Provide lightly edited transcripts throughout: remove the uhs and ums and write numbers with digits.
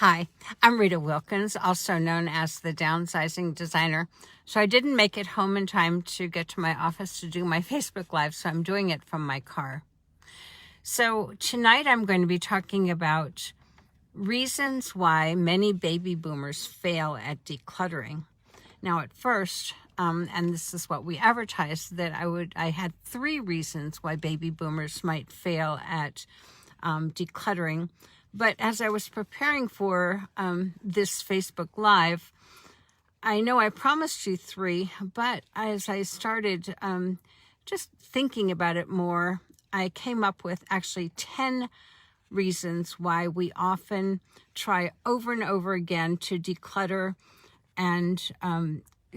Hi, I'm Rita Wilkins, also known as the Downsizing Designer. So I didn't make it home in time to get to my office to do my Facebook Live, so I'm doing it from my car. So tonight I'm going to be talking about reasons why many baby boomers fail at decluttering. Now at first, and this is what we advertised, that I had 3 reasons why baby boomers might fail at decluttering. But as I was preparing for this Facebook Live, I know I promised you 3, but as I started just thinking about it more, I came up with actually 10 reasons why we often try over and over again to declutter and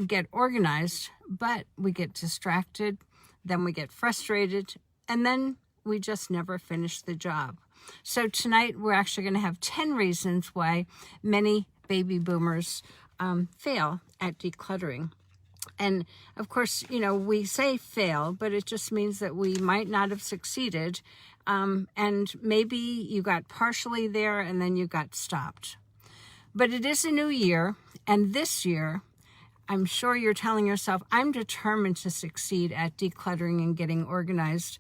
get organized, but we get distracted, then we get frustrated, and then we just never finish the job. So tonight we're actually going to have 10 reasons why many baby boomers fail at decluttering. And of course, we say fail, but it just means that we might not have succeeded. And maybe you got partially there and then you got stopped. But it is a new year, and this year, I'm sure you're telling yourself, I'm determined to succeed at decluttering and getting organized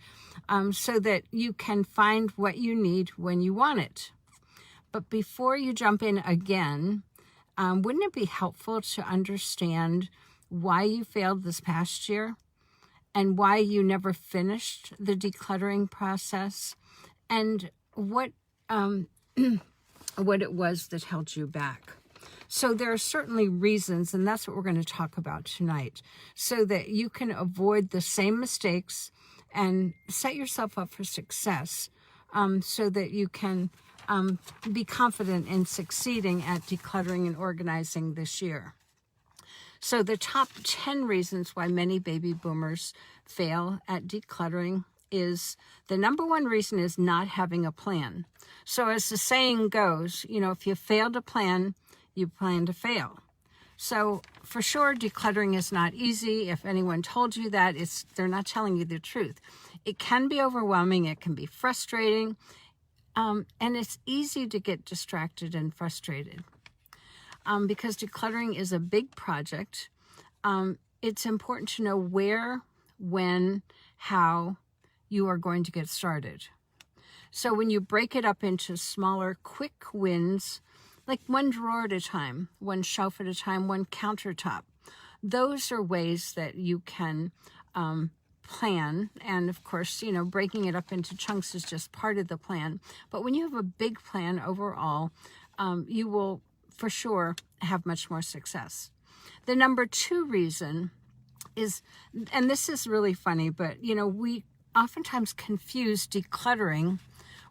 so that you can find what you need when you want it. But before you jump in again, wouldn't it be helpful to understand why you failed this past year and why you never finished the decluttering process and what it was that held you back? So there are certainly reasons, and that's what we're going to talk about tonight, so that you can avoid the same mistakes and set yourself up for success, so that you can be confident in succeeding at decluttering and organizing this year. So the top 10 reasons why many baby boomers fail at decluttering is the number one reason is not having a plan. So as the saying goes, if you fail to plan, you plan to fail. So for sure, decluttering is not easy. If anyone told you that, they're not telling you the truth. It can be overwhelming. It can be frustrating. And it's easy to get distracted and frustrated. Because decluttering is a big project, it's important to know where, when, how you are going to get started. So when you break it up into smaller, quick wins, like one drawer at a time, one shelf at a time, one countertop. Those are ways that you can plan. And of course, breaking it up into chunks is just part of the plan. But when you have a big plan overall, you will for sure have much more success. The number 2 reason is, and this is really funny, but we oftentimes confuse decluttering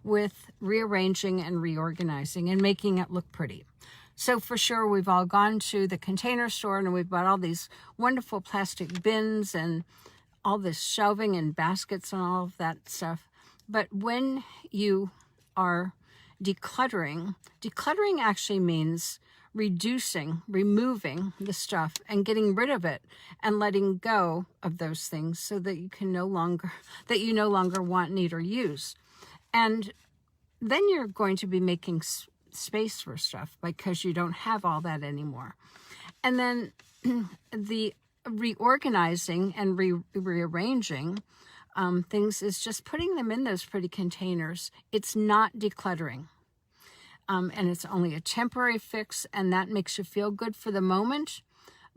with rearranging and reorganizing and making it look pretty. So for sure, we've all gone to the container store and we've bought all these wonderful plastic bins and all this shelving and baskets and all of that stuff. But when you are decluttering actually means removing the stuff and getting rid of it and letting go of those things so that you no longer want, need, or use. And then you're going to be making space for stuff because you don't have all that anymore. And then the reorganizing and rearranging things is just putting them in those pretty containers. It's not decluttering. And it's only a temporary fix, and that makes you feel good for the moment,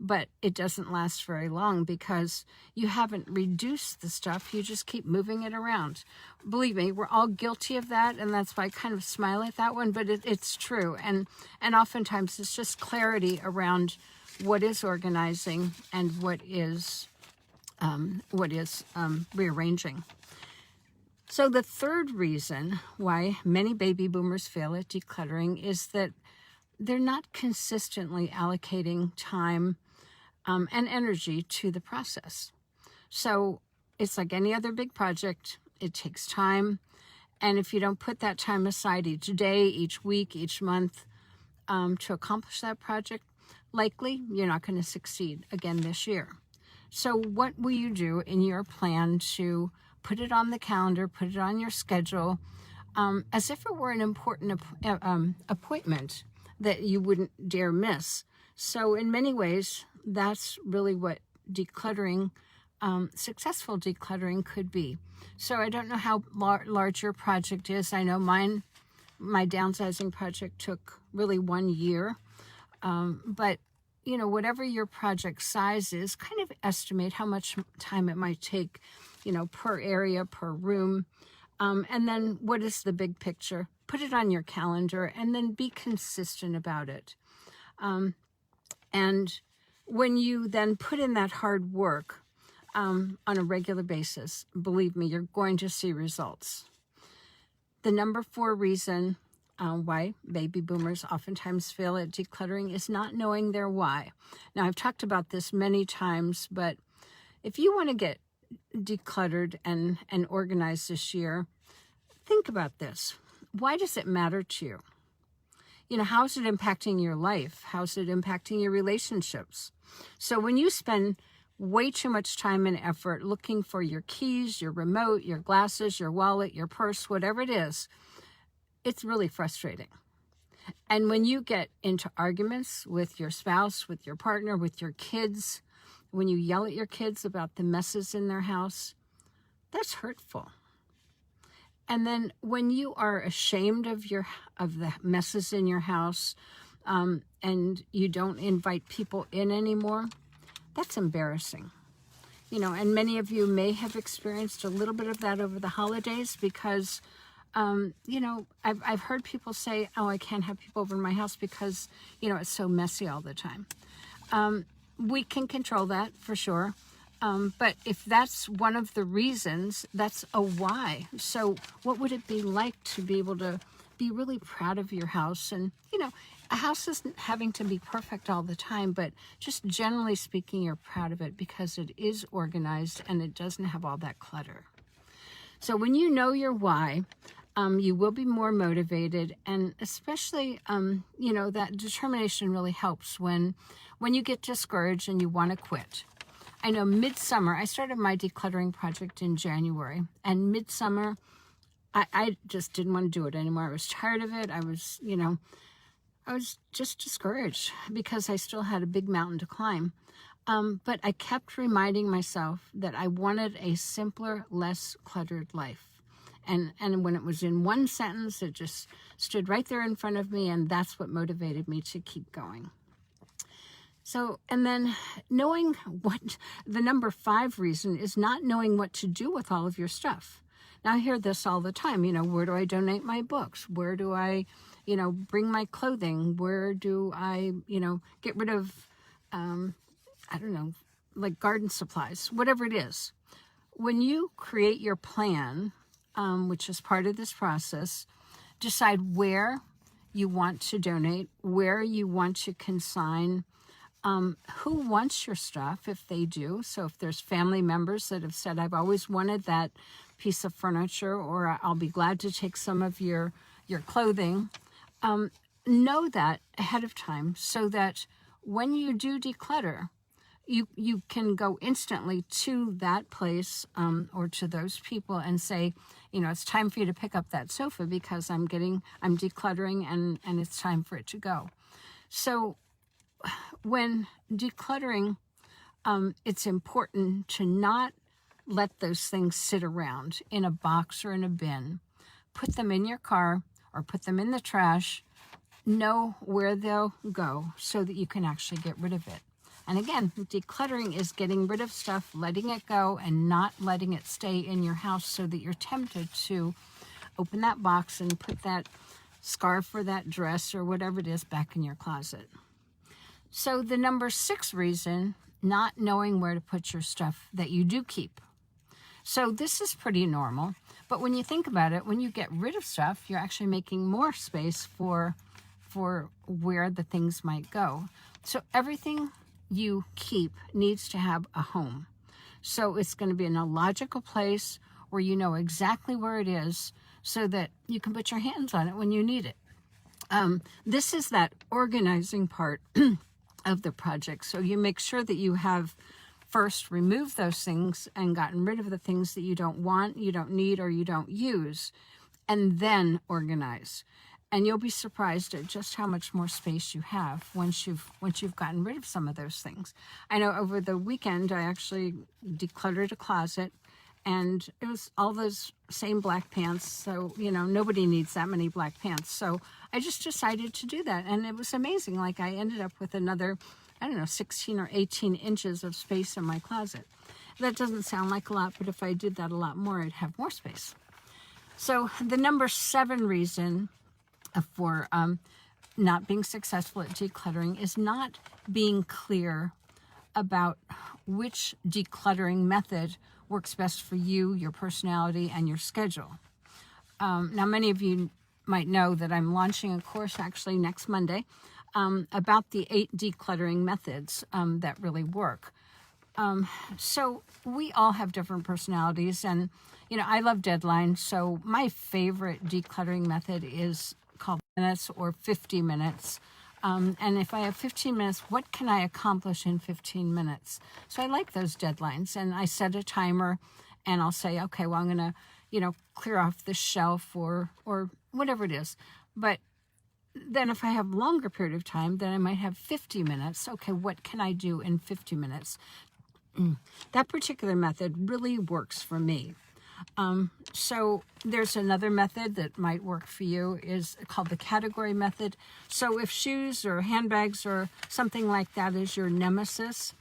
but it doesn't last very long because you haven't reduced the stuff. You just keep moving it around. Believe me, we're all guilty of that, and that's why I kind of smile at that one, but it's true. And oftentimes it's just clarity around what is organizing and what is rearranging. So the third reason why many baby boomers fail at decluttering is that they're not consistently allocating time and energy to the process. So it's like any other big project. It takes time. And if you don't put that time aside each day, each week, each month to accomplish that project, likely you're not going to succeed again this year. So what will you do in your plan to put it on the calendar, put it on your schedule, as if it were an important appointment that you wouldn't dare miss. So in many ways, that's really what decluttering, successful decluttering could be. So I don't know how large your project is. I know my downsizing project took really 1 year. But, whatever your project size is, kind of estimate how much time it might take, per area, per room. And then what is the big picture? Put it on your calendar and then be consistent about it. And when you then put in that hard work on a regular basis, believe me, you're going to see results. The number 4 reason why baby boomers oftentimes fail at decluttering is not knowing their why. Now, I've talked about this many times, but if you want to get decluttered and organized this year, think about this. Why does it matter to you? How is it impacting your life? How is it impacting your relationships? So when you spend way too much time and effort looking for your keys, your remote, your glasses, your wallet, your purse, whatever it is, it's really frustrating. And when you get into arguments with your spouse, with your partner, with your kids, when you yell at your kids about the messes in their house, that's hurtful. And then when you are ashamed of the messes in your house, and you don't invite people in anymore, that's embarrassing. And many of you may have experienced a little bit of that over the holidays because, I've heard people say, oh, I can't have people over in my house because, it's so messy all the time. We can control that for sure. But if that's one of the reasons, that's a why. So what would it be like to be able to be really proud of your house? And, a house isn't having to be perfect all the time, but just generally speaking, you're proud of it because it is organized and it doesn't have all that clutter. So when you know your why, you will be more motivated, and especially, that determination really helps when you get discouraged and you want to quit. I know midsummer, I started my decluttering project in January, and midsummer, I just didn't want to do it anymore. I was tired of it. I was just discouraged because I still had a big mountain to climb. But I kept reminding myself that I wanted a simpler, less cluttered life. And when it was in one sentence, it just stood right there in front of me, and that's what motivated me to keep going. So, and then knowing what the number 5 reason is not knowing what to do with all of your stuff. Now, I hear this all the time, where do I donate my books? Where do I, bring my clothing? Where do I, get rid of, like garden supplies, whatever it is. When you create your plan, which is part of this process, decide where you want to donate, where you want to consign, who wants your stuff if they do. So if there's family members that have said, I've always wanted that piece of furniture, or I'll be glad to take some of your clothing, know that ahead of time so that when you do declutter, you can go instantly to that place or to those people and say, it's time for you to pick up that sofa because I'm decluttering and it's time for it to go. So when decluttering, it's important to not let those things sit around in a box or in a bin. Put them in your car or put them in the trash. Know where they'll go so that you can actually get rid of it. And again, decluttering is getting rid of stuff, letting it go, and not letting it stay in your house so that you're tempted to open that box and put that scarf or that dress or whatever it is back in your closet. So the number 6 reason, not knowing where to put your stuff that you do keep. So this is pretty normal, but when you think about it, when you get rid of stuff, you're actually making more space for where the things might go. So everything you keep needs to have a home. So it's going to be in a logical place where you know exactly where it is so that you can put your hands on it when you need it. This is that organizing part of the project. So you make sure that you have first removed those things and gotten rid of the things that you don't want, you don't need, or you don't use, and then organize. And you'll be surprised at just how much more space you have once you've gotten rid of some of those things. I know over the weekend I actually decluttered a closet, and it was all those same black pants. So, nobody needs that many black pants. So I just decided to do that. And it was amazing. Like, I ended up with another, 16 or 18 inches of space in my closet. That doesn't sound like a lot, but if I did that a lot more, I'd have more space. So the number 7 reason for not being successful at decluttering is not being clear about which decluttering method works best for you, your personality, and your schedule. Now, many of you might know that I'm launching a course actually next Monday about the 8 decluttering methods that really work. So we all have different personalities, and, I love deadlines. So my favorite decluttering method is called minutes or 50 minutes. And if I have 15 minutes, what can I accomplish in 15 minutes? So I like those deadlines, and I set a timer, and I'll say, okay, well, I'm going to, clear off the shelf or whatever it is. But then if I have a longer period of time, then I might have 50 minutes. Okay, what can I do in 50 minutes? That particular method really works for me. So there's another method that might work for you, is called the category method. So if shoes or handbags or something like that is your nemesis,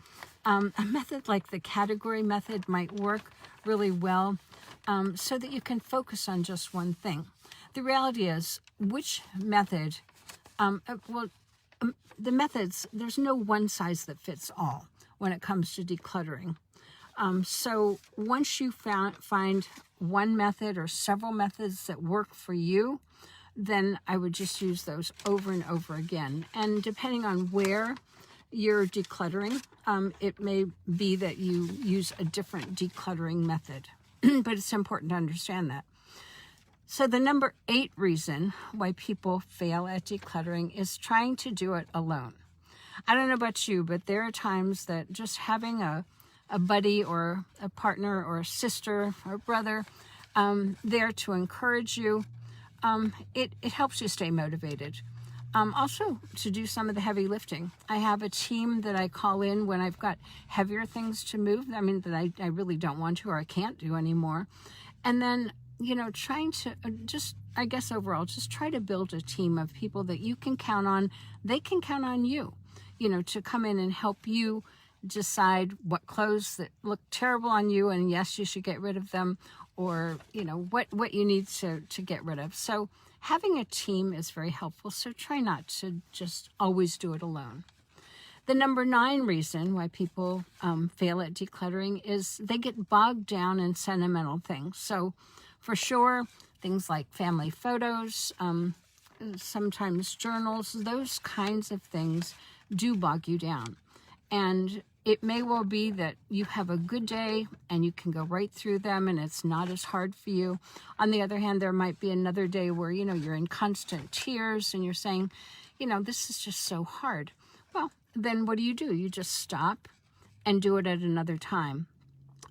a method like the category method might work really well, so that you can focus on just one thing. The reality is, which method, the methods, there's no one size that fits all when it comes to decluttering. So once you find one method or several methods that work for you, then I would just use those over and over again. And depending on where you're decluttering, it may be that you use a different decluttering method, but it's important to understand that. So the number 8 reason why people fail at decluttering is trying to do it alone. I don't know about you, but there are times that just having a buddy or a partner or a sister or brother there to encourage you, it helps you stay motivated. Also, to do some of the heavy lifting. I have a team that I call in when I've got heavier things to move, that I really don't want to or I can't do anymore. And then, trying to overall, just try to build a team of people that you can count on. They can count on you, to come in and help you decide what clothes that look terrible on you, and yes, you should get rid of them, or what you need to get rid of. So having a team is very helpful. So try not to just always do it alone. The number 9 reason why people fail at decluttering is they get bogged down in sentimental things. So for sure, things like family photos, sometimes journals, those kinds of things do bog you down. And it may well be that you have a good day and you can go right through them and it's not as hard for you. On the other hand, there might be another day where, you're in constant tears and you're saying, this is just so hard. Well, then what do? You just stop and do it at another time.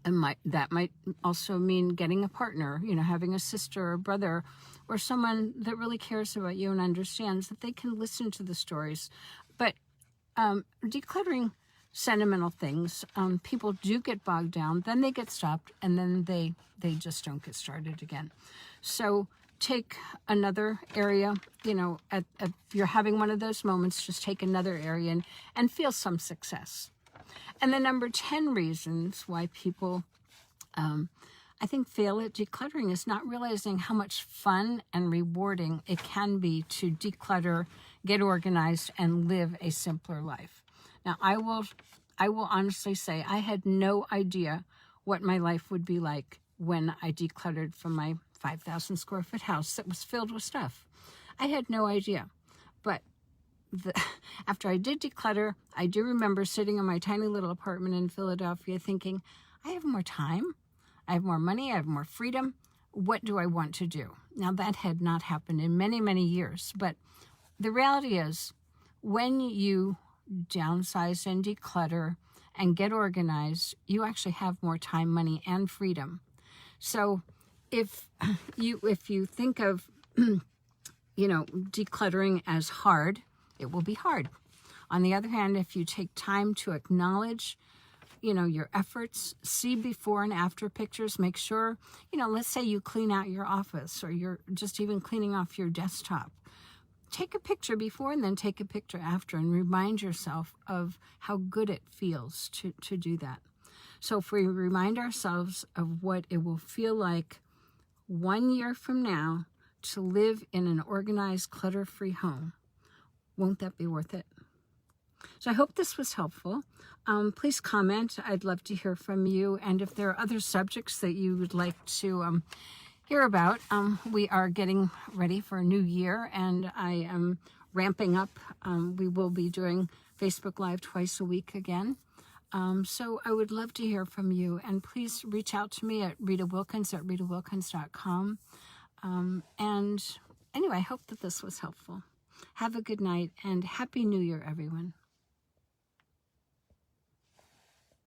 And that might also mean getting a partner, having a sister or brother or someone that really cares about you and understands that they can listen to the stories. But decluttering sentimental things, people do get bogged down, then they get stopped, and then they just don't get started again. So take another area, if you're having one of those moments, just take another area and feel some success. And the number 10 reasons why people, I think, fail at decluttering is not realizing how much fun and rewarding it can be to declutter, get organized, and live a simpler life. Now, I will honestly say I had no idea what my life would be like when I decluttered from my 5,000 square foot house that was filled with stuff. I had no idea. But after I did declutter, I do remember sitting in my tiny little apartment in Philadelphia thinking, I have more time, I have more money, I have more freedom. What do I want to do? Now, that had not happened in many, many years. But the reality is, when you downsize and declutter and get organized, you actually have more time, money, and freedom. So if you think of decluttering as hard, it will be hard. On the other hand, if you take time to acknowledge, your efforts, see before and after pictures, make sure, let's say you clean out your office or you're just even cleaning off your desktop. Take a picture before and then take a picture after and remind yourself of how good it feels to do that. So if we remind ourselves of what it will feel like 1 year from now to live in an organized, clutter-free home, won't that be worth it? So I hope this was helpful. Please comment. I'd love to hear from you. And if there are other subjects that you would like to hear about, we are getting ready for a new year, and I am ramping up. We will be doing Facebook Live twice a week again. So I would love to hear from you. And please reach out to me at ritawilkins@ritawilkins.com. And anyway, I hope that this was helpful. Have a good night and Happy New Year, everyone.